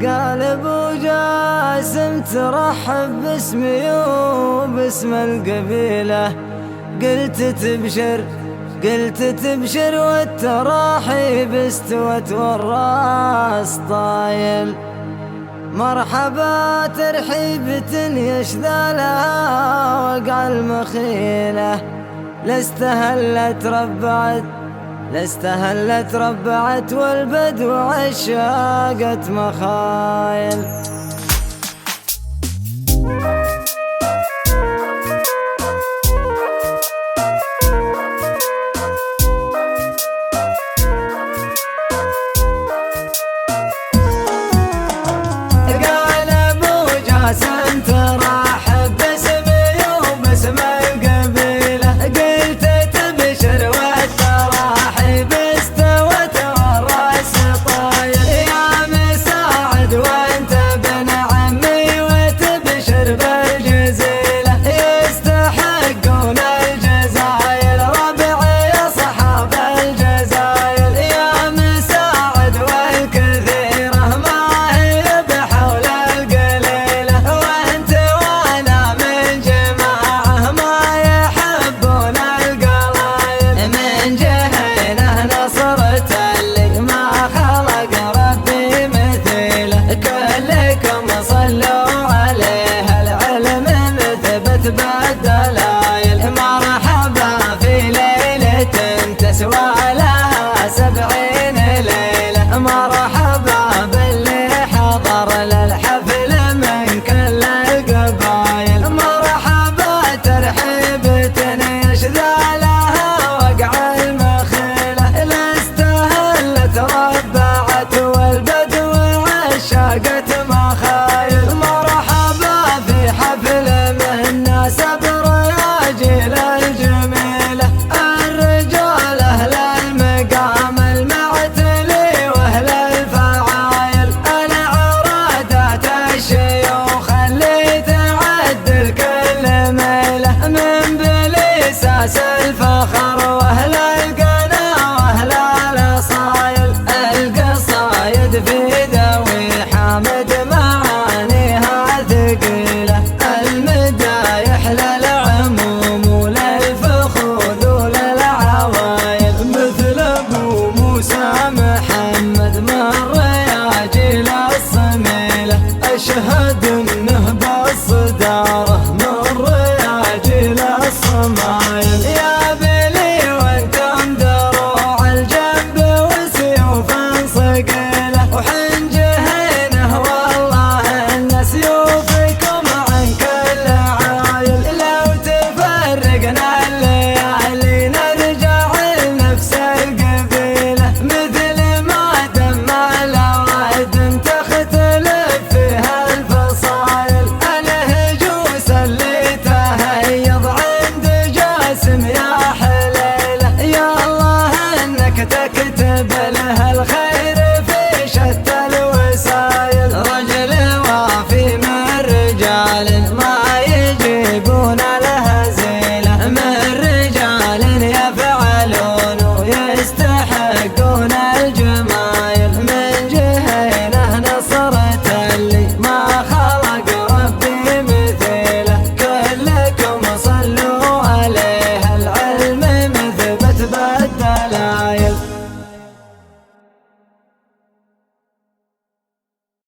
قال ابو جاسم ترحب باسمي وباسم القبيله، قلت تبشر والتراحيب استوت والراس طايل. مرحبا ترحيبة يشذلها وقع المخيلة، لاستهلت ربعت والبدو عشاقت مخايل. بالدلايل مرحبا في ليلة تسوى لها 70 ليلة، مرحبا باللي حضر للحفل من كل القبايل، مرحبا ترحيبة يشذلها وقع المخيلة، لاستهلت ربعت والبدو عشاقت مخايل. مرحبا في حفل سبر يا جيل الجميلة، الرجال أهل المقام المعتلي وأهل الفعايل، العرادات الشيوخ اللي تعدل كل ميلة، من بليساس الفخر وأهل القنا وأهل الأصايل، القصايد في